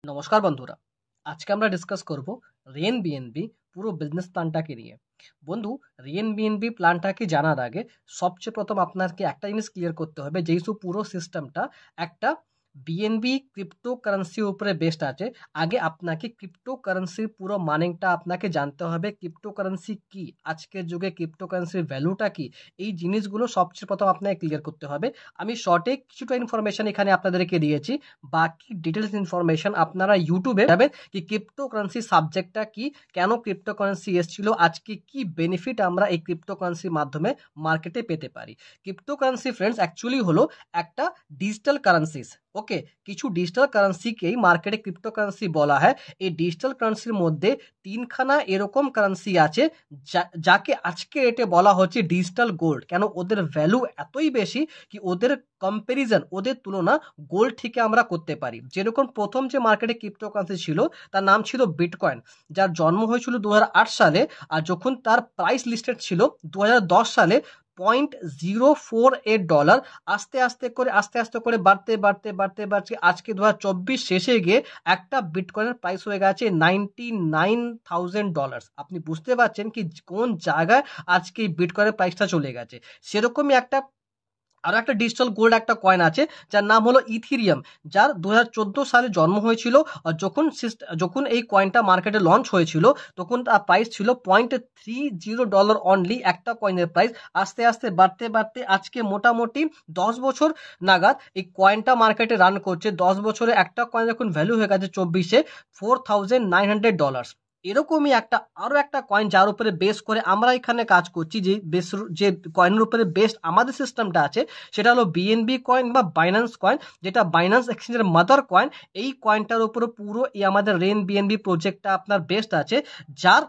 নমস্কার বন্ধুরা, আজকে আমরা ডিসকাস করব রেন বিএনবি পুরো বিজনেস প্ল্যানটাকে নিয়ে। বন্ধু, রেন বিএনবি প্ল্যানটাকে জানার আগে সবচেয়ে প্রথম আপনাকে একটা জিনিস ক্লিয়ার করতে হবে, যেহেতু পুরো সিস্টেমটা একটা বিএনবি ক্রিপ্টোকারেন্সির উপরে বেসড আছে। আগে আপনাকে ক্রিপ্টোকারেন্সির পুরো মানেটা আপনাকে জানতে হবে। ক্রিপ্টোকারেন্সি কি, আজকের যুগে ক্রিপ্টোকারেন্সির ভ্যালুটা কি, এই জিনিসগুলো সবচেয়ে প্রথম আপনাকে ক্লিয়ার করতে হবে। আমি শর্টে কিছুটা ইনফরমেশন এখানে আপনাদেরকে দিয়েছি, বাকি ডিটেলস ইনফরমেশন আপনারা ইউটিউবে যাবেন কি ক্রিপ্টোকারেন্সি সাবজেক্টটা কি, কেন ক্রিপ্টোকারেন্সি এসেছিল, আজকে কি বেনিফিট আমরা এই ক্রিপ্টোকারেন্সির মাধ্যমে মার্কেটে পেতে পারি। ক্রিপ্টোকারেন্সি ফ্রেন্ডস অ্যাকচুয়ালি হলো একটা ডিজিটাল কারেন্সিস। ওকে, কিছু ডিজিটাল কারেন্সিকেই মার্কেটে ক্রিপ্টোকারেন্সি বলা হয়। এই ডিজিটাল কারেন্সির মধ্যে তিনখানা এরকম কারেন্সি আছে যাকে আজকে রেটে বলা হচ্ছে ডিজিটাল গোল্ড। কেন ওদের ভ্যালু এতই বেশি কি ওদের কম্প্যারিজন, ওদের তুলনা গোল্ড থেকে আমরা করতে পারি। যেরকম প্রথম যে মার্কেটে ক্রিপ্টোকারেন্সি ছিল তার নাম ছিল বিটকয়েন, যার জন্ম হয়েছিল 2008 সালে, আর যখন তার প্রাইস লিস্টেড ছিল 2010 সালে $0.048। আস্তে আস্তে করে বাড়তে আজকে 2024 শেষে গিয়ে একটা বিটকয়েনের প্রাইস হয়ে গেছে $99,000। আপনি বুঝতে পারছেন কি কোন জায়গায় আজকে এই বিটকয়েনের প্রাইসটা চলে গেছে। সেরকমই আরো একটা ডিজিটাল গোল্ড একটা কয়েন আছে যার নাম হলো ইথিরিয়াম, যার 2014 সালে জন্ম হয়েছিল। আর যখন এই কয়েনটা মার্কেটে লঞ্চ হয়েছিল তখন তার প্রাইস ছিল $0.30 অনলি, একটা কয়েনের প্রাইস। আস্তে আস্তে বাড়তে আজকে মোটামুটি 10 বছর নাগাদ এই কয়েনটা মার্কেটে রান করছে। 10 বছরে একটা কয়েন এখন ভ্যালু হয়ে গেছে 24-এ $4,900। এরকমই আরো একটা কয়েন যার উপরে বেস করে আমরা এখানে কাজ করছি, যে কয়েনের উপরে বেস্ট আমাদের সিস্টেমটা আছে, সেটা হলো বিএনবি কয়েন বা বাইন্যান্স কয়েন, যেটা বাইন্যান্স এক্সচেঞ্জের মাদার কয়েন। এই কয়েনটার উপরে পুরো এই আমাদের রেন বিএনবি প্রজেক্টটা আপনার বেস্ট আছে, যার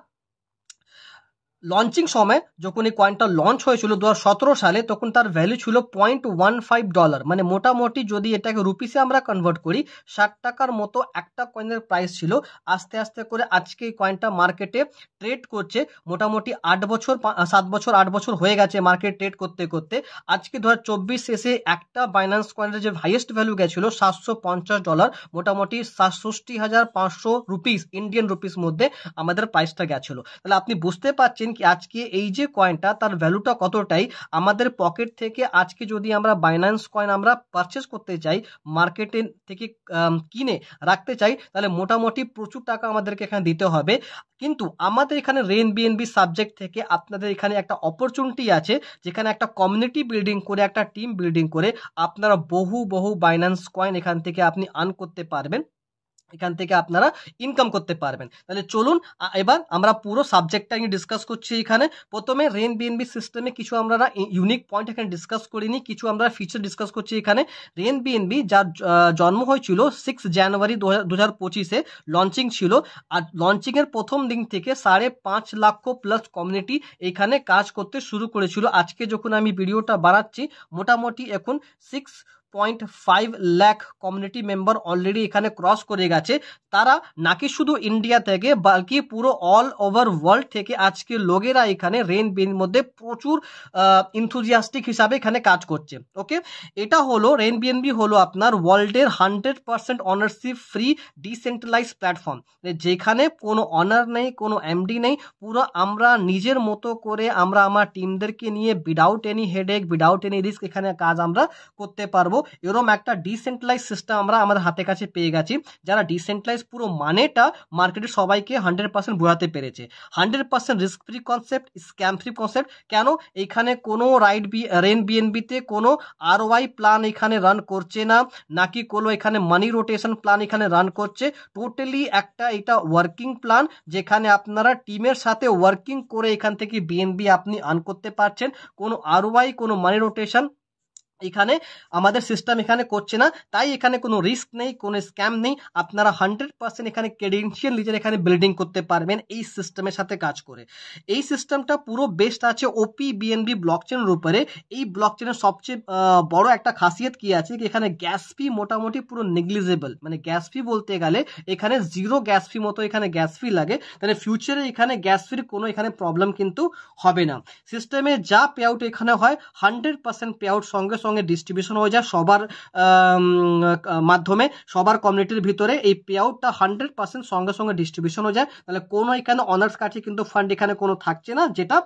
লঞ্চিং সময় যখন এই কয়েনটা লঞ্চ হয়েছিল 2017 সালে তখন তার ভ্যালু ছিল $0.15। মানে মোটামুটি যদি এটাকে রুপিসে আমরা কনভার্ট করি 60 টাকার মতো একটা কয়েনের প্রাইস ছিল। আস্তে আস্তে করে আজকে এই কয়েনটা মার্কেটে ট্রেড করছে মোটামুটি 8 বছর হয়ে গেছে মার্কেট ট্রেড করতে করতে। আজকে 2024 শেষে একটা বাইন্যান্স কয়েনের যে হাইয়েস্ট ভ্যালু গেছিল $750, মোটামুটি 67,500 রুপিস, ইন্ডিয়ান রুপিস মধ্যে আমাদের প্রাইসটা গেছিল। তাহলে আপনি বুঝতে পারছেন কি আজকে এই যে কয়েনটা তার ভ্যালুটা কতটাই। আমাদের পকেট থেকে আজকে যদি আমরা বাইন্যান্স কয়েন আমরা পারচেস করতে চাই, মার্কেটে থেকে কিনে রাখতে চাই, তাহলে মোটামুটি প্রচুর টাকা আমাদেরকে এখানে দিতে হবে। কিন্তু আমাদের এখানে রেন বিএনবি সাবজেক্ট থেকে আপনাদের এখানে একটা অপরচুনিটি আছে, যেখানে একটা কমিউনিটি বিল্ডিং করে, একটা টিম বিল্ডিং করে আপনারা বহু বাইন্যান্স কয়েন এখান থেকে আপনি আর্ন করতে পারবেন, এখান থেকে আপনারা ইনকাম করতে পারবেন। তাহলে চলুন এবার আমরা পুরো সাবজেক্টটা নিয়ে ডিসকাস করছি। এখানে প্রথমে রেন বিএনবি সিস্টেমে কিছু আমরা ইউনিক পয়েন্ট এখানে ডিসকাস করিনি, কিছু আমরা ফিচার ডিসকাস করছি। এখানে রেন বিএনবি যার জন্ম হয়েছিল 6 জানুয়ারি 2025-এ লঞ্চিং ছিল। আর লঞ্চিং এর প্রথম দিন থেকে 5.5 লক্ষ প্লাস কমিউনিটি এখানে কাজ করতে শুরু করেছিল। আজকে যখন আমি ভিডিওটা বানাচ্ছি মোটামুটি এখন 6.5 লাখ কমিউনিটি মেম্বার অলরেডি এখানে ক্রস করে গেছে। তারা নাকি শুধু ইন্ডিয়া থেকে বাকি পুরো অল ওভার ওয়ার্ল্ড থেকে আজকে লোকেরা এখানে রেন বিএনবির মধ্যে প্রচুর ইনথুজিয়াস্টিক হিসাবে এখানে কাজ করছে। ওকে, এটা হলো রেন বিএনবি হলো আপনার ওয়ার্ল্ডের 100% অনারশিপ ফ্রি ডিসেন্ট্রালাইজ প্ল্যাটফর্ম, যেখানে কোনো অনার নেই, কোনো এমডি নেই। পুরো আমরা নিজের মতো করে আমরা আমার টিমদেরকে নিয়ে without any headache, without any risk এখানে কাজ আমরা করতে পারবো। এরকম একটা ডিসেন্ট্রালাইজ সিস্টেম আমরা আমাদের হাতে কাছে পেয়ে গেছি, যারা ডিসেন্ট্রালাইজ পুরো মানেটা মার্কেটে সবাইকে 100% বোঝাতে পেরেছে। 100% risk free concept, scam free concept. কেন এখানে কোনো রেন বিএনবিতে কোনো আরওআই প্ল্যান এখানে রান করছে না, নাকি কোনো এখানে মানি রোটেশন প্ল্যান এখানে রান করছে। টোটালি এটা ওয়ার্কিং প্ল্যান, যেখানে আপনারা টিমের সাথে ওয়ার্কিং করে এখান থেকে বিএনবি আপনি আর্ন করতে পারছেন। কোনো আরওআই, কোনো মানি রোটেশন এখানে আমাদের সিস্টেম এখানে করছে না, তাই এখানে কোনো রিস্ক নেই, কোনো স্ক্যাম নেই। আপনারা 100% এখানে ক্রেডেনশিয়াল নিজের এখানে বিল্ডিং করতে পারবেন এই সিস্টেমের সাথে কাজ করে। এই সিস্টেমটা পুরো বেস্ট আছে ওপি বিএনবি ব্লকচেনের উপরে। এই ব্লকচেনের সবচেয়ে বড় একটা খাসিয়ত কি আছে, এখানে গ্যাস ফি মোটামুটি পুরো নেগলিজেবল। মানে গ্যাস ফি বলতে গেলে এখানে জিরো গ্যাস ফি মতো এখানে গ্যাস ফি লাগে, তাহলে ফিউচারে এখানে গ্যাস ফির কোনো এখানে প্রবলেম কিন্তু হবে না। সিস্টেমে যা পে আউট এখানে হয় 100% পে আউট সঙ্গে সঙ্গে সঙ্গে ডিস্ট্রিবিউশন হয়ে যায় সবার মাধ্যমে, সবার কমিউনিটির ভিতরে এই পে আউটটা 100% সঙ্গে সঙ্গে ডিস্ট্রিবিউশন হয়ে যায়। তাহলে কোনো এখানে অনার্স কাছে কিন্তু ফান্ড এখানে কোনো থাকছে না, যেটা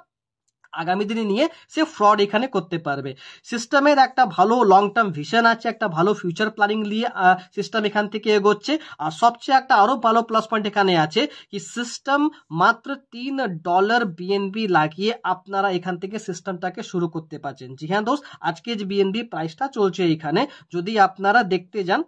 আগামী দিনে নিয়ে সে ফ্রড এখানে করতে পারবে। সিস্টেমের একটা ভালো লং টার্ম ভিশন আছে, একটা ভালো ফিউচার প্ল্যানিং নিয়ে সিস্টেম এখান থেকে এগোচ্ছে। আর সবচেয়ে একটা আরো ভালো প্লাস পয়েন্ট এখানে আছে কি সিস্টেম মাত্র $3 বিএনবি লাগিয়ে আপনারা এখান থেকে সিস্টেমটাকে শুরু করতে পারছেন। জি হ্যাঁ দোস্ত, আজকে যে বিএনবি প্রাইসটা চলছে এখানে যদি আপনারা দেখতে যান,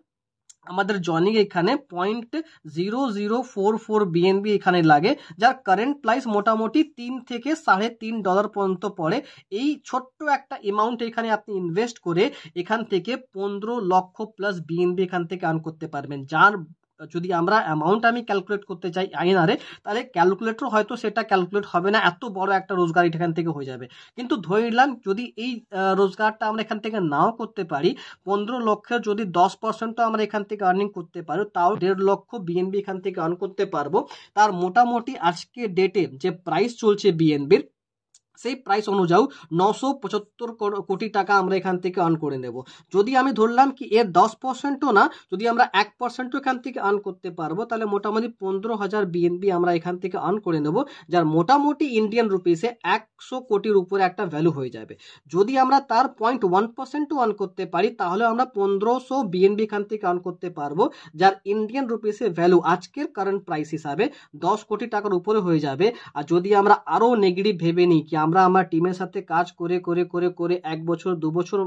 আমাদের জয়নিং এখানে 0.0044 বিএনবি এখানে লাগে, যার কারেন্ট প্রাইস মোটামুটি $3 থেকে $3.5 পর্যন্ত পড়ে। এই ছোট্ট একটা অ্যামাউন্ট এখানে আপনি ইনভেস্ট করে এখান থেকে 15 লক্ষ প্লাস বিএনবি এখান থেকে আর্ন করতে পারবেন। যার যদি আমরা অ্যামাউন্ট আমি ক্যালকুলেট করতে চাই আইনারে, তাহলে ক্যালকুলেটর হয়তো সেটা ক্যালকুলেট হবে না, এত বড় একটা রোজগার এখান থেকে হয়ে যাবে। কিন্তু ধরে নিলাম যদি এই রোজগারটা আমরা এখান থেকে নাও করতে পারি, 15 লক্ষের যদি 10% আমরা এখান থেকে আর্নিং করতে পারি, তাও 1.5 লক্ষ বিএনবি এখান থেকে আর্ন করতে পারবো। তার মোটামুটি আজকে ডেটে যে প্রাইস চলছে বিএনবির, সেই প্রাইস অনুযায়ী 975 কোটি টাকা আমরা এখান থেকে আর্ন করে নেব। যদি আমি ধরলাম কি এর 10%ও না, যদি আমরা 1% এখান থেকে আর্ন করতে পারবো, তাহলে মোটামুটি 15,000 বিএনবি আমরা এখান থেকে আর্ন করে নেব, যার মোটামুটি ইন্ডিয়ান রুপিসে 100 কোটির উপরে একটা ভ্যালু হয়ে যাবে। যদি আমরা তার 0.1%ও আর্ন করতে পারি, তাহলে আমরা 1500 বিএনবি এখান থেকে আর্ন করতে পারবো, যার ইন্ডিয়ান রুপিসে ভ্যালু আজকের কারেন্ট প্রাইস হিসাবে 10 কোটি টাকার উপরে হয়ে যাবে। আর যদি আমরা আরো নেগেটিভ ভেবে নিই কি আমরা আমার টিমের সাথে কাজ করে করে করে করে 1 বছর 2 বছর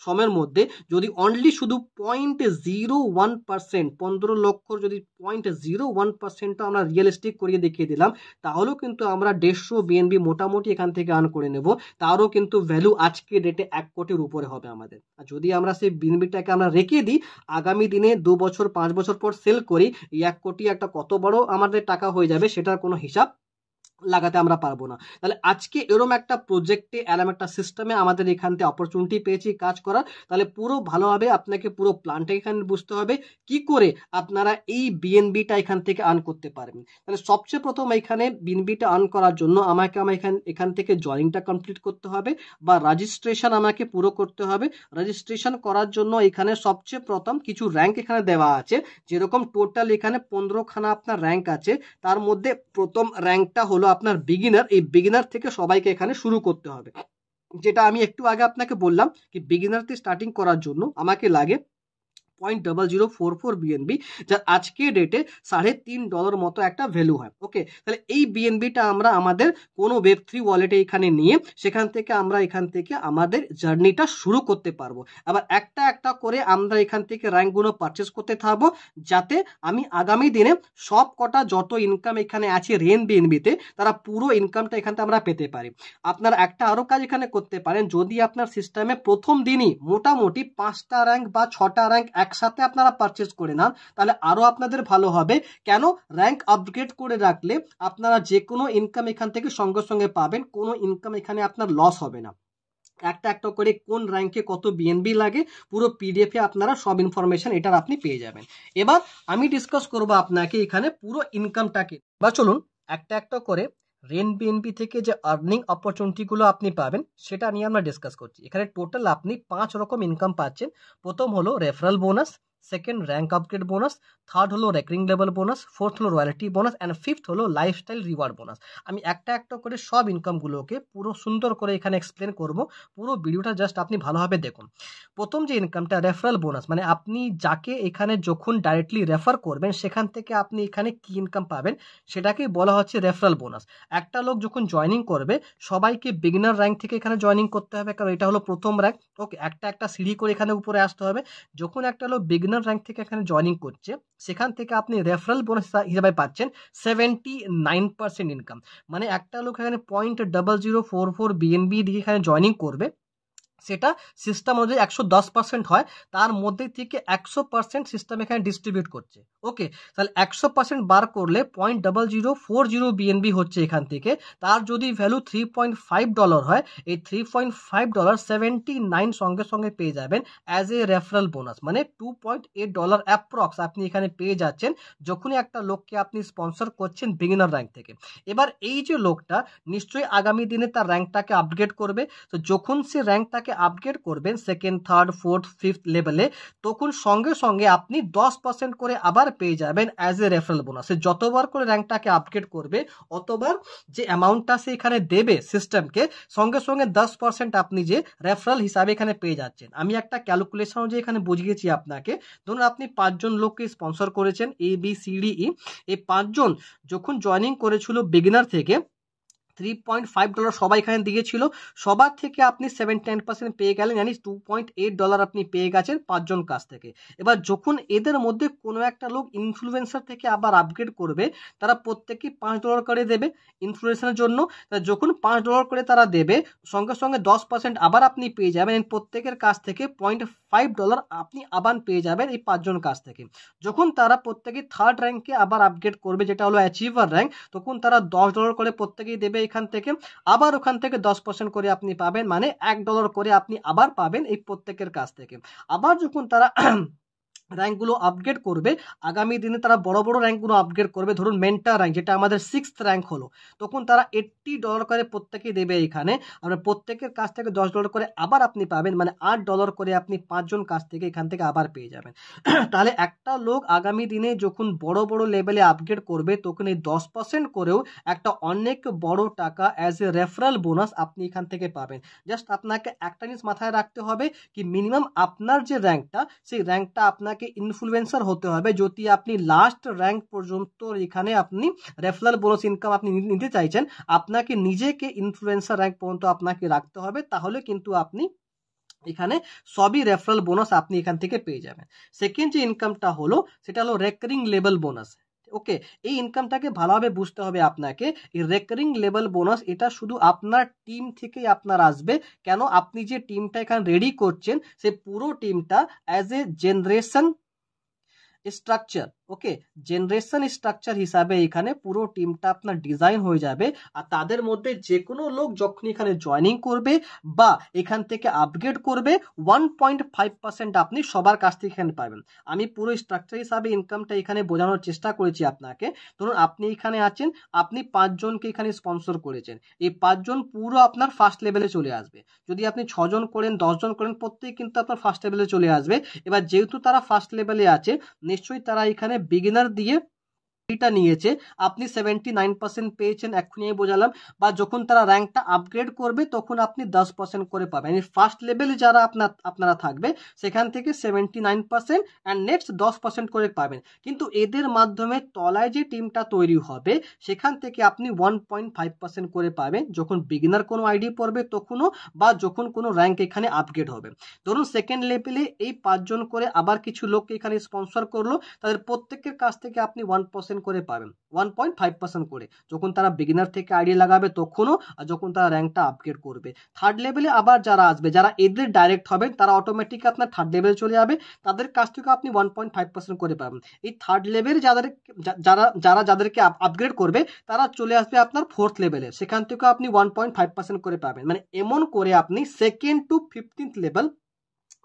সময়ের মধ্যে যদি অনলি শুধু 0.01% 15 লক্ষ যদি 0.01% আমরা রিয়েলিস্টিক করিয়ে দেখিয়ে দিলাম, তাহলেও কিন্তু আমরা 150 বিএনবি মোটামুটি এখান থেকে আর্ন করে নেব। তারও কিন্তু ভ্যালু আজকে ডেটে 1 কোটির উপরে হবে আমাদের। আর যদি আমরা সেই বিএনবিটাকে আমরা রেখে দিই, আগামী দিনে 2 বছর 5 বছর পর সেল করি, 1 কোটি একটা কত বড় আমাদের টাকা হয়ে যাবে সেটার কোনো হিসাব লাগাতে আমরা পারবো না। তাহলে আজকে এরকম একটা প্রজেক্টে এরকম একটা সিস্টেমে আমাদের এখান থেকে অপরচুনিটি পেয়েছি কাজ করার, তাহলে পুরো ভালোভাবে আপনাকে পুরো প্ল্যানটা এখানে বুঝতে হবে কি করে আপনারা এই বিএনবিটা এখান থেকে আর্ন করতে পারবেন। তাহলে সবচেয়ে প্রথম এখানে বিএনবিটা আর্ন করার জন্য আমাকে এখান থেকে জয়েনিংটা কমপ্লিট করতে হবে বা রেজিস্ট্রেশন আমাকে পুরো করতে হবে। রেজিস্ট্রেশন করার জন্য এখানে সবচেয়ে প্রথম কিছু র্যাঙ্ক এখানে দেওয়া আছে, যেরকম টোটাল এখানে 15 খানা আপনার র্যাঙ্ক আছে, তার মধ্যে প্রথম র্যাঙ্কটা হলো আপনার বিগিনার। এই বিগিনার থেকে সবাইকে এখানে শুরু করতে হবে, যেটা আমি একটু আগে আপনাকে বললাম কি বিগিনার থেকে স্টার্টিং করার জন্য আমাকে লাগে 0.0044 বিএনবি, যার আজকে ডেটে $3.5 মতো একটা ভ্যালু হয়। ওকে, তাহলে এই বিএনবিটা আমরা আমাদের কোনো Web3 ওয়ালেটে এখানে নিয়ে সেখান থেকে আমরা এখান থেকে আমাদের জার্নিটা শুরু করতে পারবো। আবার একটা একটা করে আমরা এখান থেকে র্যাঙ্কগুলো পারচেস করতে থাকবো, যাতে আমি আগামী দিনে সব কটা যত ইনকাম এখানে আছে রেন বিএনবিতে, তারা পুরো ইনকামটা এখান থেকে আমরা পেতে পারি। আপনারা একটা আরো কাজ এখানে করতে পারেন, যদি আপনার সিস্টেমে প্রথম দিনই মোটামুটি 5টা র্যাঙ্ক বা 6টা র্যাঙ্ক একসাথে আপনারা পারচেজ করে নেন, তাহলে আরো আপনাদের ভালো হবে। কেন? র্যাঙ্ক আপগ্রেড করে রাখলে আপনারা যে কোনো ইনকাম এখান থেকে সঙ্গে সঙ্গে পাবেন, কোনো ইনকাম এখানে আপনার লস হবে না। একটা একটা করে কোন র্যাঙ্কে কত বিএনবি লাগে পুরো পিডিএফে আপনারা সব ইনফরমেশন এটার আপনি পেয়ে যাবেন। এবার আমি ডিসকাস করব আপনাকে এখানে পুরো ইনকামটাকে। বা চলুন একটা একটা করে রেন বিএনবি থেকে যে আর্নিং অপরচুনিটিগুলো আপনি পাবেন সেটা নিয়ে আমরা ডিসকাস করছি। এখানে টোটাল আপনি 5 রকম ইনকাম পাচ্ছেন। প্রথম হলো referral bonus, second rank upgrade bonus, third হলো রেকারিং লেভেল বোনাস, ফোর্থ হলো রয়্যালটি বোনাস অ্যান্ড ফিফথ হলো লাইফস্টাইল রিওয়ার্ড বোনাস। আমি একটা একটা করে সব ইনকামগুলোকে পুরো সুন্দর করে এখানে এক্সপ্লেন করব, পুরো ভিডিওটা জাস্ট আপনি ভালোভাবে দেখুন। প্রথম যে ইনকামটা রেফারেল বোনাস, মানে আপনি যাকে এখানে যখন ডাইরেক্টলি রেফার করবেন সেখান থেকে আপনি এখানে কি ইনকাম পাবেন সেটাকেই বলা হচ্ছে রেফারেল বোনাস। একটা লোক যখন জয়নিং করবে সবাইকে বিগিনার র্যাঙ্ক থেকে এখানে জয়নিং করতে হবে, কারণ এটা হলো প্রথম র্যাঙ্ক। ওকে, একটা একটা সিঁড়ি করে এখানে উপরে আসতে হবে। যখন একটা লোক বিগিনার র্যাঙ্ক থেকে এখানে জয়নিং করছে, সেখান থেকে আপনি রেফারেল বোনাস হিসেবে পাচ্ছেন 79% ইনকাম। মানে একটা লোক এখানে 0.0044 বিএনবি দিয়ে এখানে জয়নিং করবে, সেটা সিস্টেম অনুযায়ী 110% হয়, তার মধ্যে থেকে 100% সিস্টেম এখানে ডিস্ট্রিবিউট করছে। ওকে, তাহলে 100% বার করলে 0.0040 বিএনবি হচ্ছে এখান থেকে। তার যদি ভ্যালু $3.5 হয়, এই $3.5 79 সঙ্গে সঙ্গে পেয়ে যাবেন অ্যাজ এ রেফারেল বোনাস, মানে $2.8 অ্যাপ্রক্স আপনি এখানে পেয়ে যাচ্ছেন যখনই একটা লোককে আপনি স্পন্সর করছেন বিগিনার র্যাঙ্ক থেকে। এবার এই যে লোকটা নিশ্চয়ই আগামী দিনে তার র্যাঙ্কটাকে আপগ্রেড করবে, তো যখন সে র্যাঙ্কটাকে আপগ্রেড করবেন সেকেন্ড, থার্ড, ফোর্থ, ফিফথ লেভেলে, তখন সঙ্গে সঙ্গে আপনি 10% করে আবার পেয়ে যাবেন অ্যাজ এ রেফারেল বোনাস। যতবার করে র্যাঙ্কটাকে আপগ্রেড করবে অতবার যে অ্যামাউন্টটা সে এখানে দেবে সিস্টেমকে, সঙ্গে সঙ্গে 10% আপনি যে রেফারেল হিসাবে এখানে পেয়ে যাচ্ছেন। আমি একটা ক্যালকুলেশন অনুযায়ী এখানে বুঝিয়েছি আপনাকে। ধরুন আপনি 5 জন লোককে স্পন্সর করেছেন, ABCDE, এই 5 জন যখন জয়েনিং করেছিল বিগিনার থেকে, $3.5 সবাই এখানে দিয়েছিল, সবার থেকে আপনি 79% পেয়ে গেলেন, মানে $2.8 আপনি পেয়ে গেছেন 5 জন কাছ থেকে। এবার যখন এদের মধ্যে কোনো একটা লোক ইনফ্লুয়েন্সার থেকে আবার আপগ্রেড করবে, তারা প্রত্যেকে $5 করে দেবে ইনফ্লুয়েন্সারের জন্য। যখন $5 করে তারা দেবে, সঙ্গে সঙ্গে 10% আবার আপনি পেয়ে যাবেন, প্রত্যেকের কাছ থেকে $0.5 আপনি আবার পেয়ে যাবেন এই 5 জন কাছ থেকে। যখন তারা প্রত্যেকে থার্ড র্যাঙ্কে আবার আপগ্রেড করবে, যেটা হলো অ্যাচিভার র্যাঙ্ক, তখন তারা $10 করে প্রত্যেকেই দেবে এখান থেকে, আবার ওখান থেকে 10% করে আপনি পাবেন, মানে $1 করে আপনি আবার পাবেন এই প্রত্যেকের কাছ থেকে। আবার যখন তারা র্যাঙ্কগুলো আপগ্রেড করবে, আগামী দিনে তারা বড় বড় র্যাঙ্কগুলো আপগ্রেড করবে, ধরুন মেন্টার র্যাঙ্ক যেটা আমাদের 6th র্যাঙ্ক হলো, তখন তারা $80 করে প্রত্যেকেই দেবে এখানে, আমরা প্রত্যেকের কাছ থেকে $10 করে আবার আপনি পাবেন, মানে $8 করে আপনি 5 জন কাছ থেকে এখান থেকে আবার পেয়ে যাবেন। তাহলে একটা লোক আগামী দিনে যখন বড় বড় লেভেলে আপগ্রেড করবে, তখন এই 10% করেও একটা অনেক বড় টাকা অ্যাজ এ রেফারেল বোনাস আপনি এখান থেকে পাবেন। জাস্ট আপনাকে একটা জিনিস মাথায় রাখতে হবে কি, মিনিমাম আপনার যে র্যাঙ্কটা, সেই র্যাঙ্কটা আপনাকে ইনফ্লুয়েন্সার হতে হবে। যদি আপনি লাস্ট র্যাঙ্ক পর্যন্ত এখানে আপনি রেফারেল বোনাস ইনকাম আপনি নিতে চাইছেন, আপনাকে নিজেকে ইনফ্লুয়েন্সার র্যাঙ্ক পর্যন্ত আপনাকে রাখতে হবে, তাহলে কিন্তু আপনি এখানে সবই রেফারেল বোনাস আপনি এখান থেকে পেয়ে যাবেন। সেকেন্ড যে ইনকামটা হলো, সেটা হলো রেকারিং লেভেল বোনাস। ওকে, এই ইনকামটাকে ভালোভাবে বুঝতে হবে আপনাকে। এই রেকারিং লেভেল বোনাস, এটা শুধু আপনার টিম থেকেই আপনার আসবে। কেন? আপনি যে টিমটা এখানে রেডি করছেন, সেই পুরো টিমটা as a generation structure, okay, generation structure হিসাবে এখানে পুরো টিমটা আপনার ডিজাইন হয়ে যাবে। আর তাদের মধ্যে যে কোনো লোক যখন এখানে জয়েনিং করবে বা এখান থেকে আপগ্রেড করবে, 1.5% আপনি সবার কাছ থেকে এখানে পাবেন। আমি পুরো স্ট্রাকচার হিসাবে ইনকামটা এখানে বোঝানোর চেষ্টা করেছি আপনাকে। ধরুন আপনি এখানে আছেন, আপনি 5 জনকে এখানে স্পন্সর করেছেন, এই 5 জন পুরো আপনার ফার্স্ট লেভেলে চলে আসবে। যদি আপনি 6 জন করেন, 10 জন করেন, প্রত্যেকে কিন্তু আপনার ফার্স্ট লেভেলে চলে আসবে। এবার যেহেতু তারা ফার্স্ট লেভেলে আছে, নিশ্চয়ই তারা এখানে বিগিনার দিয়ে এটা নিয়েছে, আপনি 79% পেয়েছেন, এক্ষুনি আমি বোঝালাম। বা যখন তারা র্যাঙ্কটা আপগ্রেড করবে, তখন আপনি 10% করে পাবেন। ফার্স্ট লেভেলে যারা আপনারা থাকবে, সেখান থেকে 79% অ্যান্ড নেক্সট 10% করে পাবেন। কিন্তু এদের মাধ্যমে তলায় যে টিমটা তৈরি হবে, সেখান থেকে আপনি 1.5% করে পাবেন, যখন বিগিনার কোনো আইডি পড়বে তখনও, বা যখন কোনো র্যাঙ্ক এখানে আপগ্রেড হবে। ধরুন সেকেন্ড লেভেলে এই 5 জন করে আবার কিছু লোককে এখানে স্পন্সর করলো, তাদের প্রত্যেকের কাছ থেকে আপনি 1% করে পাবেন, 1.5% করে, যখন তারা বিগিনার থেকে আইডি লাগাবে তখনও, আর যখন তারা র্যাঙ্কটা আপগ্রেড করবে। থার্ড লেভেলে আবার যারা আসবে, যারা এদের ডাইরেক্ট হবে, তারা অটোমেটিক আপনার থার্ড লেভেলে চলে যাবে, তাদের কাছ থেকে আপনি 1.5% করে পাবেন। এই থার্ড লেভেলে যাদেরকে আপগ্রেড করবে, তারা চলে আসবে আপনার ফোর্থ লেভেলে, সেখান থেকে আপনি 1.5% করে পাবেন। মানে এমন করে আপনি সেকেন্ড টু 15th লেভেল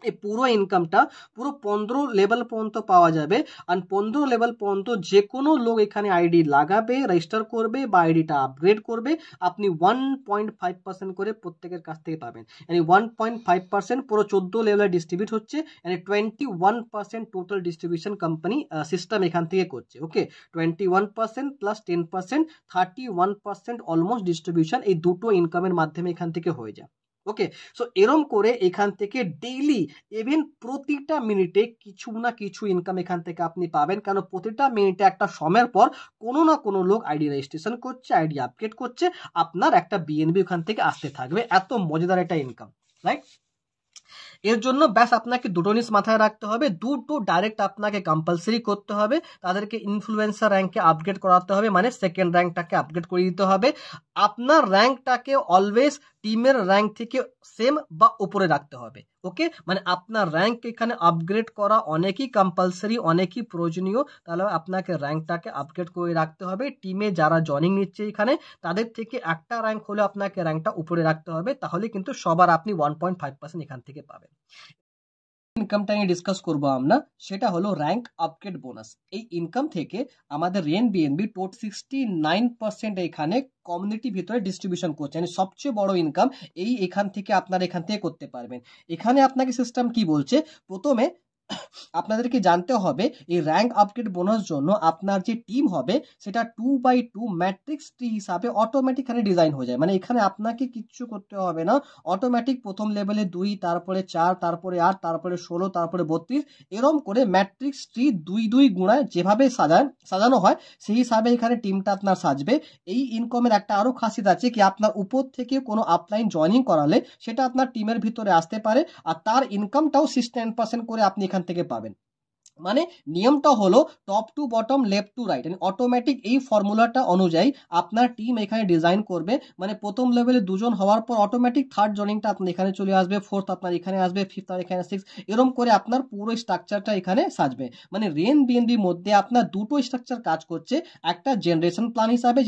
এই পুরো ইনকামটা পুরো 15 লেভেল পর্যন্ত পাওয়া যাবে। আর 15 লেভেল পর্যন্ত যে কোনো লোক এখানে আইডি লাগাবে, রেজিস্টার করবে বা আইডিটা আপগ্রেড করবে, আপনি 1.5% করে প্রত্যেকের কাছ থেকে পাবেন। মানে 1.5% পুরো 14 লেভেলে ডিস্ট্রিবিউট হচ্ছে, মানে 21% টোটাল ডিস্ট্রিবিউশন কোম্পানি সিস্টেম এখান থেকে করছে। ওকে, 21% প্লাস 10%, 31% অলমোস্ট ডিস্ট্রিবিউশন এই দুটো ইনকামের মাধ্যমে এখান থেকে হয়ে যায়। ওকে, সো এরম করে এখান থেকে ডেইলি, ইভেন প্রতিটা মিনিটে কিছু না কিছু ইনকাম এখান থেকে আপনি পাবেন। কারণ প্রতিটা মিনিটে একটা সময়ের পর কোনো না কোনো লোক আইডি রেজিস্ট্রেশন করছে, আইডি আপডেট করছে, আপনার একটা বিএনবি ওখান থেকে আসতে থাকবে। এত মজাদার একটা ইনকাম, রাইট? এর জন্য ব্যাস আপনাকে দুটো জিনিস মাথায় রাখতে হবে। দুটো ডাইরেক্ট আপনাকে কম্পালসারি করতে হবে, তাদেরকে ইনফ্লুয়েন্সার র্যাঙ্কে আপগ্রেড করাতে হবে, মানে সেকেন্ড র্যাঙ্কটাকে আপগ্রেড করে দিতে হবে। আপনার র্যাঙ্কটাকে অলওয়েজ টিমের র্যাঙ্ক থেকে সেম বা উপরে রাখতে হবে। ওকে, মানে আপনার র্যাঙ্ক এখানে আপগ্রেড করা অনেকই কম্পালসারি, অনেকই প্রয়োজনীয়। তাহলে আপনাকে র্যাঙ্কটাকে আপগ্রেড করে রাখতে হবে। টিমে যারা জয়েনিং নিচ্ছে এখানে, তাদের থেকে একটা র্যাঙ্ক হলে আপনাকে র্যাঙ্কটা উপরে রাখতে হবে, তাহলে কিন্তু সবার আপনি 1.5% এখান থেকে পাবেন। ইনকামটা নিয়ে ডিসকাস করবো আমরা, সেটা হলো র্যাঙ্ক আপগ্রেড বোনাস। এই ইনকাম থেকে আমাদের রেন বিএনবি 69% এখানে কমিউনিটি ভিতরে ডিস্ট্রিবিউশন করছে, মানে সবচেয়ে বড় ইনকাম এখান থেকে আপনারা এখান থেকে করতে পারবেন। এখানে আপনাকে সিস্টেম কি বলছে, প্রথমে আপনাদেরকে জানতে হবে এই র্যাঙ্ক আপগ্রেড বোনাস জন্য আপনার যে টিম হবে সেটা 2x2 ম্যাট্রিক্স ট্রি হিসাবে অটোমেটিকলি ডিজাইন হয়ে যায়। মানে এখানে আপনাকে কিচ্ছু করতে হবে না, অটোমেটিক প্রথম লেভেলে 2, তারপরে 4, তারপরে 8, তারপরে 16, তারপরে 32, এরম করে ম্যাট্রিক্স ট্রি 2 গুণায় যেভাবে সাজানো হয় সেই হিসাবে এখানে টিমটা আপনার সাজবে। এই ইনকামের একটা আরো খাসিয়ত আছে কি, আপনার উপর থেকে কোনো আপলাইন জয়েনিং করালে সেটা আপনার টিমের ভিতরে আসতে পারে, আর তার ইনকামটাও 69% করে আপনি এখান থেকে পাবেন। মানে নিয়মটা হলো top to bottom, left to right, মানে অটোমেটিক এই ফর্মুলাটা অনুযায়ী আপনার টিম এখানে ডিজাইন করবে। মানে প্রথম লেভেলে 2 জন হওয়ার পর অটোমেটিক থার্ড জয়নিংটা আপনার এখানে চলে আসবে, ফোর্থ আপনার এখানে আসবে, ফিফথ আর এখানে 6, এরকম করে আপনার পুরো স্ট্রাকচারটা এখানে সাজবে। মানে রেন বিএনবির মধ্যে আপনার দুটো স্ট্রাকচার কাজ করছে, একটা জেনারেশন প্ল্যান হিসাবে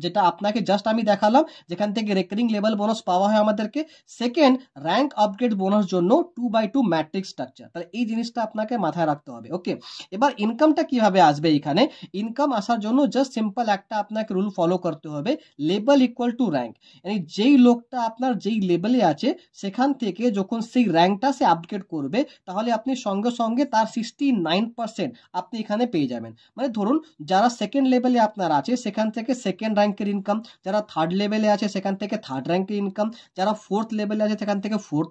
যেটা আপনাকে জাস্ট আমি দেখালাম, যেখান থেকে রেকারিং লেভেল বোনাস পাওয়া হয় আমাদেরকে। সেকেন্ড, র্যাঙ্ক আপগ্রেড বোনাস জন্য 2x2 ম্যাট্রিক্স স্ট্রাকচার। তাহলে এই জিনিসটা আপনাকে মাথায় রাখতে হবে। ওকে, এবার ইনকামটা কিভাবে আসবে, এখানে ইনকাম আসার জন্য জাস্ট সিম্পল একটা আপনাকে রুল ফলো করতে হবে, লেভেল ইকুয়াল টু র্যাঙ্ক। মানে যেই লোকটা আপনার যেই লেভেলে আছে সেখান থেকে যখন সেই র্যাঙ্কটা সে আপগ্রেড করবে, তাহলে আপনি সঙ্গে সঙ্গে তার 69% আপনি এখানে পেয়ে যাবেন। মানে ধরুন যারা সেকেন্ড লেভেলে আপনার আছে সেখান থেকে সেকেন্ড র্যাঙ্কের ইনকাম, যারা থার্ড লেভেলে আছে সেখান থেকে থার্ড র্যাঙ্কের ইনকাম, যারা ফোর্থ লেভেলে আছে সেখান থেকে ফোর্থ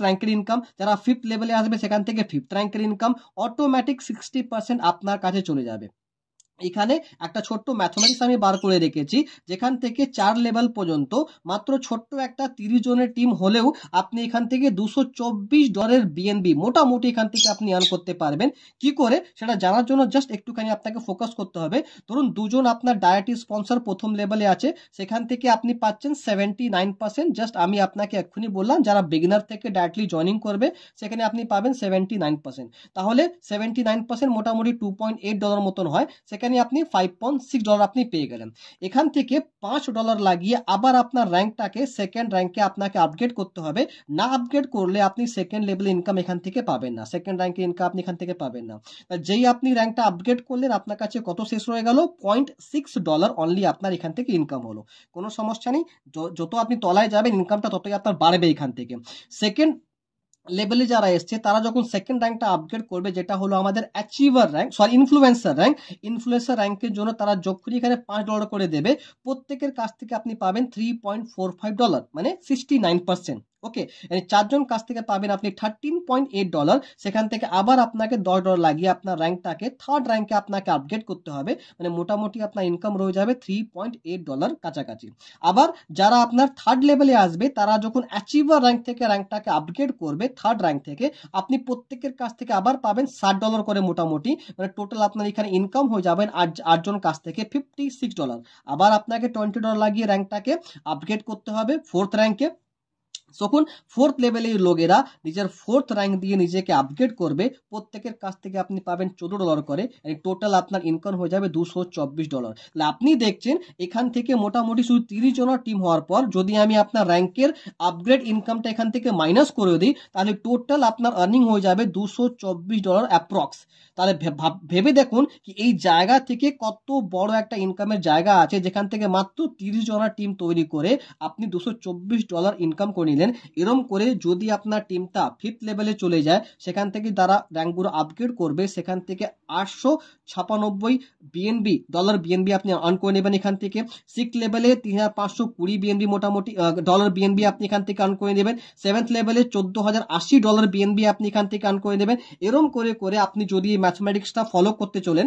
র্যাঙ্কের ইনকাম, যারা ফিফথ লেভেলে আসবে সেখান থেকে ফিফথ র্যাঙ্কের ইনকাম, অটোমেটিক 60% আপনার কাছে চলে যাবে। এখানে একটা ছোট্ট ম্যাথমেটিক্স আমি বার করে রেখেছি, যেখান থেকে 4 লেভেল পর্যন্ত মাত্র ছোট্ট একটা 30 জনের টিম হলেও আপনি এখান থেকে $224 বিএনবি মোটামুটি এখান থেকে আপনি আর্ন করতে পারবেন। কি করে সেটা জানার জন্য জাস্ট একটুখানি আপনাকে ফোকাস করতে হবে। ধরুন দুজন আপনার ডাইরেক্ট স্পন্সর প্রথম লেভেলে আছে, সেখান থেকে আপনি পাচ্ছেন 79%। জাস্ট আমি আপনাকে এক্ষুনি বললাম যারা বিগিনার থেকে ডাইরেক্টলি জয়নিং করবে সেখানে আপনি পাবেন 79%। তাহলে 79% মোটামুটি $2.8 মতন হয়, সেখানে আপনি $5.6 আপনি পেয়ে গেলেন। এখান থেকে $5 লাগিয়ে আবার আপনার র্যাঙ্কটাকে সেকেন্ড র্যাঙ্কে আপনাকে আপগ্রেড করতে হবে। না আপগ্রেড করলে আপনি সেকেন্ড লেভেল ইনকাম এখান থেকে পাবেন না, সেকেন্ড র্যাঙ্কের ইনকাম আপনি এখান থেকে পাবেন না। যেই আপনি র্যাঙ্কটা আপগ্রেড করলেন আপনার কাছে কত শেষ রয়ে গেল, $0.6 অনলি আপনার এখান থেকে ইনকাম হলো। কোনো সমস্যা নেই, যত আপনি তলায় যাবেন ইনকামটা ততই আপনার বাড়বে এখান থেকে। সেকেন্ড লেভেলে যারা এসছে তারা যখন সেকেন্ড র্যাঙ্কটা আপগ্রেড করবে, যেটা হলো আমাদের অ্যাচিভার র্যাঙ্ক, ইনফ্লুয়েন্সার র্যাঙ্কের জন্য তারা যখনই এখানে $5 করে দেবে, প্রত্যেকের কাছ থেকে আপনি পাবেন $3.45, মানে 69%। ওকে, চারজন কাছ থেকে পাবেন আপনি $13.8। সেখান থেকে আবার আপনাকে $10 লাগিয়ে আপনার র্যাঙ্কটাকে থার্ড র্যাঙ্কে আপনাকে আপগ্রেড করতে হবে, মানে মোটামুটি আপনার ইনকাম রয়ে যাবে $3.8 কাছাকাছি। আবার যারা আপনার থার্ড লেভেলে আসবে তারা যখন অ্যাচিভার র্যাঙ্ক থেকে র্যাঙ্কটাকে আপগ্রেড করবে থার্ড র্যাঙ্ক থেকে, আপনি প্রত্যেকের কাছ থেকে আবার পাবেন $60 করে মোটামুটি, মানে টোটাল আপনার এখানে ইনকাম হয়ে যাবেন 8 জন কাছ থেকে $56। আবার আপনাকে $20 লাগিয়ে র্যাঙ্কটাকে আপগ্রেড করতে হবে ফোর্থ র্যাঙ্কে। তখন ফোর্থ লেভেলের লোকেরা নিজের ফোর্থ র্যাঙ্ক দিয়ে নিজেকে আপগ্রেড করবে, প্রত্যেকের কাছ থেকে আপনি পাবেন $14 করে, টোটাল আপনার ইনকাম হয়ে যাবে $224। তাহলে আপনি দেখছেন এখান থেকে মোটামুটি শুধু 30 জনের টিম হওয়ার পর যদি আমি আপনার র্যাঙ্কের আপগ্রেড ইনকামটা এখান থেকে মাইনাস করে দিই, তাহলে টোটাল আপনার আর্নিং হয়ে যাবে $224 অ্যাপ্রক্স। তাহলে ভেবে দেখুন কি এই জায়গা থেকে কত বড় একটা ইনকামের জায়গা আছে, যেখান থেকে মাত্র 30 জনের টিম তৈরি করে আপনি $224 ইনকাম করে নিলেন। এরম করে যদি আপনার টিমটা ফিফথ লেভেলে চলে যায়, সেখান থেকে তারা র্যাঙ্কগুলো আপগ্রেড করবে, সেখান থেকে $896 বিএনবি আপনি আর্ন করে নেবেন এখান থেকে। সিক্স লেভেলে 3520 বিএনবি মোটামুটি ডলার বিএনবি আপনি এখান থেকে আর্ন করে নেবেন। সেভেন্থ লেভেলে $14,080 বিএনবি আপনি এখান থেকে আর্ন করে নেবেন। এরম করে করে আপনি যদি ম্যাথমেটিক্সটা ফলো করতে চলেন,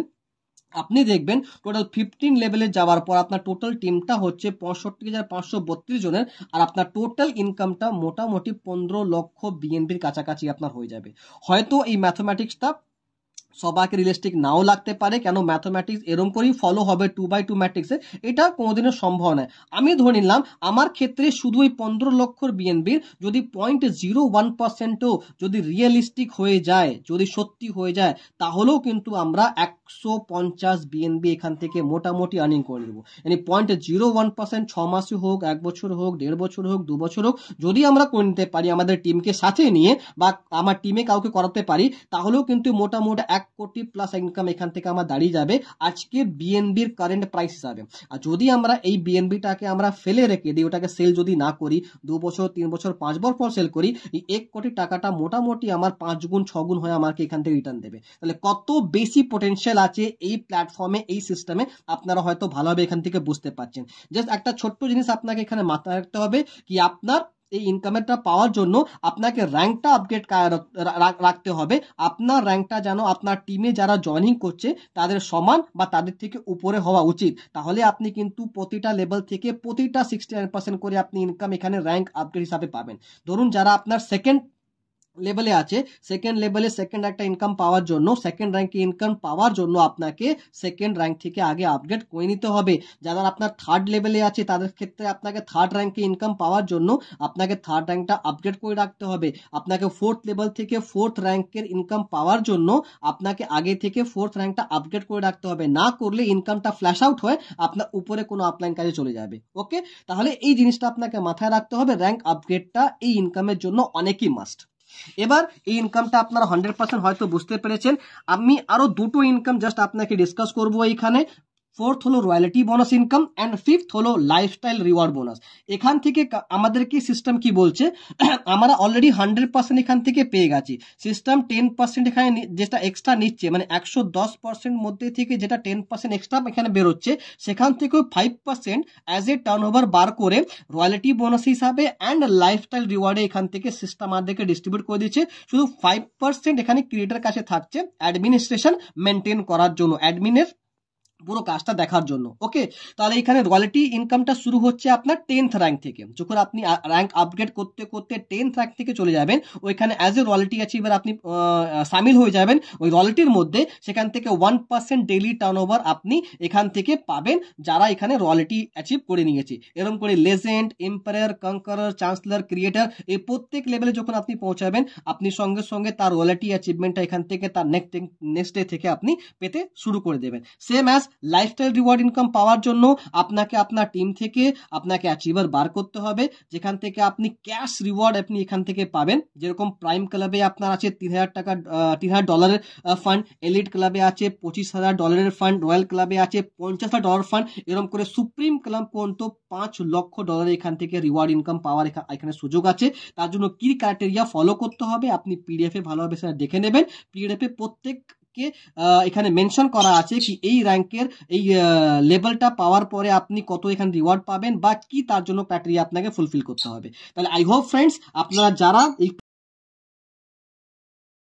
আপনি দেখবেন টোটাল 15 লেভেলে যাওয়ার পর আপনার টোটাল টিমটা হচ্ছে 65,532 জনের, আর আপনার টোটাল ইনকামটা মোটামুটি 15 লক্ষ বিএনবির কাছাকাছি আপনার হয়ে যাবে। হয়তো এই ম্যাথমেটিক্সটা সবাইকে রিয়েলিস্টিক নাও লাগতে পারে, কেন ম্যাথমেটিক্স এরকম করেই ফলো হবে 2/2 ম্যাট্রিক্সে, এটা কোনোদিনও সম্ভব নয়। আমি ধরে নিলাম আমার ক্ষেত্রে শুধু ওই 15 লক্ষর বিএনবির যদি 0.01%ও যদি রিয়েলিস্টিক হয়ে যায়, যদি সত্যি হয়ে যায়, তাহলেও কিন্তু আমরা 150 বিএনবি এখান থেকে মোটামুটি আর্নিং করে দেবো। মানে 0.01% 6 মাসে হোক, 1 বছর হোক, 1.5 বছর হোক, 2 বছর হোক, যদি আমরা করে নিতে পারি আমাদের টিমকে সাথে নিয়ে বা আমার টিমে কাউকে করাতে পারি, তাহলেও কিন্তু মোটামুটি 1 কোটি প্লাস ইনকাম এখান থেকে আমার দাঁড়িয়ে যাবে আজকে বিএনবির কারেন্ট প্রাইস হিসাবে। আর যদি আমরা এই বিএনবিটাকে আমরা ফেলে রেখে দিই, ওটাকে সেল যদি না করি, 2 বছর 3 বছর 5 বছর পর সেল করি, এই 1 কোটি টাকাটা মোটামুটি আমার 5 গুণ 6 গুণ হয়ে আমাকে এখান থেকে রিটার্ন দেবে। তাহলে কত বেশি পোটেনশিয়াল আছে এই প্ল্যাটফর্মে, এই সিস্টেমে, আপনারা হয়তো ভালোভাবে এখান থেকে বুঝতে পারছেন। জাস্ট একটা ছোট্ট জিনিস আপনাকে এখানে মাথায় রাখতে হবে কি আপনার এই ইনকামটা পাওয়ার জন্য আপনাকে র্যাঙ্কটা আপডেট রাখতে হবে। আপনার র্যাঙ্কটা যেন আপনার টিমে যারা জয়েনিং করছে তাদের সমান বা তাদের থেকে উপরে হওয়া উচিত। তাহলে আপনি কিন্তু প্রতিটা লেভেল থেকে প্রতিটা 69% করে আপনি ইনকাম এখানে র্যাঙ্ক আপডেট হিসাবে পাবেন। ধরুন যারা আপনার সেকেন্ড লেভেলে আছে, সেকেন্ড লেভেলে সেকেন্ড একটা ইনকাম পাওয়ার জন্য, সেকেন্ড র্যাঙ্কে ইনকাম পাওয়ার জন্য আপনাকে সেকেন্ড র্যাঙ্ক থেকে আগে আপগ্রেড করে নিতে হবে। যারা আপনার থার্ড লেভেলে আছে তাদের ক্ষেত্রে আপনাকে থার্ড র্যাঙ্কে ইনকাম পাওয়ার জন্য আপনাকে থার্ড র্যাঙ্কটা আপগ্রেড করে রাখতে হবে। আপনাকে ফোর্থ লেভেল থেকে ফোর্থ র্যাঙ্কের ইনকাম পাওয়ার জন্য আপনাকে আগে থেকে ফোর্থ র্যাঙ্কটা আপগ্রেড করে রাখতে হবে। না করলে ইনকামটা ফ্ল্যাশ আউট হয়ে আপনার উপরে কোনো আপলাইন কাজে চলে যাবে। ওকে, তাহলে এই জিনিসটা আপনাকে মাথায় রাখতে হবে, র্যাঙ্ক আপগ্রেডটা এই ইনকামের জন্য অনেকই মাস্ট। এবার এই ইনকামটা আপনারা 100% হয়তো বুঝতে পেরেছেন। আমি আরো দুটো ইনকাম জাস্ট আপনাকে ডিসকাস করব এইখানে। ফোর্থ হলো royalty bonus income and fifth হলো লাইফস্টাইল রিওয়ার্ড বোনাস। এখান থেকে আমাদেরকে সিস্টেম কি বলছে, আমরা অলরেডি 100% এখান থেকে পেয়ে গেছি। সিস্টেম 10% এখানে যেটা এক্সট্রা নিচ্ছে, মানে 110% মধ্যে থেকে যেটা 10% এক্সট্রা এখানে বেরোচ্ছে, সেখান থেকেও 5% অ্যাজ এ টার্ন ওভার বার করে রয়্যালিটি বোনাস হিসাবে অ্যান্ড লাইফস্টাইল রিওয়ার্ডে এখান থেকে সিস্টেম আমাদেরকে ডিস্ট্রিবিউট করে দিচ্ছে। শুধু 5% এখানে ক্রিয়েটার কাছে থাকছে অ্যাডমিনিস্ট্রেশন মেনটেন করার জন্য, অ্যাডমিনের পুরো কাজটা দেখার জন্য। ওকে, তাহলে এখানে রয়্যালিটি ইনকামটা শুরু হচ্ছে আপনার 10th র্যাঙ্ক থেকে। যখন আপনি র্যাঙ্ক আপগ্রেড করতে করতে 10th র্যাঙ্ক থেকে চলে যাবেন, ওইখানে অ্যাজ এ রয়্যালিটি অ্যাচিভার আপনি সামিল হয়ে যাবেন ওই রয়্যালিটির মধ্যে। সেখান থেকে 1% ডেইলি টার্নওভার আপনি এখান থেকে পাবেন যারা এখানে রয়্যালিটি অ্যাচিভ করে নিয়েছে। এরকম করে লেজেন্ড, এম্পায়ার, কনকারার, চ্যান্সেলর, ক্রিয়েটার, এই প্রত্যেক লেভেলে যখন আপনি পৌঁছাবেন, আপনি সঙ্গে সঙ্গে তার রয়্যালিটি অ্যাচিভমেন্টটা এখান থেকে তার নেক্সট ডে থেকে আপনি পেতে শুরু করে দেবেন। Same as lifestyle reward income পাওয়ার জন্য আপনাকে আপনার টিম থেকে আপনাকে অ্যাচিভার বার করতে হবে, যেখান থেকে আপনি ক্যাশ রিওয়ার্ড আপনি এখান থেকে পাবেন। যেরকম প্রাইম ক্লাবে আপনার আছে $3,000 ফান্ড, এলিট ক্লাবে আছে $25,000 ফান্ড, রয়্যাল ক্লাবে আছে $50,000 ফান্ড, এরকম করে সুপ্রিম ক্লাব পর্যন্ত $5 লক্ষ এখান থেকে রিওয়ার্ড ইনকাম পাওয়ার এখানে সুযোগ আছে। তার জন্য কি ক্রাইটেরিয়া ফলো করতে হবে আপনি পিডিএফে ভালোভাবে সেটা দেখে নেবেন। পিডিএফে প্রত্যেক এখানে মেনশন করা আছে কি এই র্যাঙ্কের এই লেভেলটা পাওয়ার পরে আপনি কত এখানে রিওয়ার্ড পাবেন বা কি তার জন্য ক্রাইটেরিয়া আপনাকে ফুলফিল করতে হবে। তাহলে আই হোপ ফ্রেন্ডস আপনারা যারা এই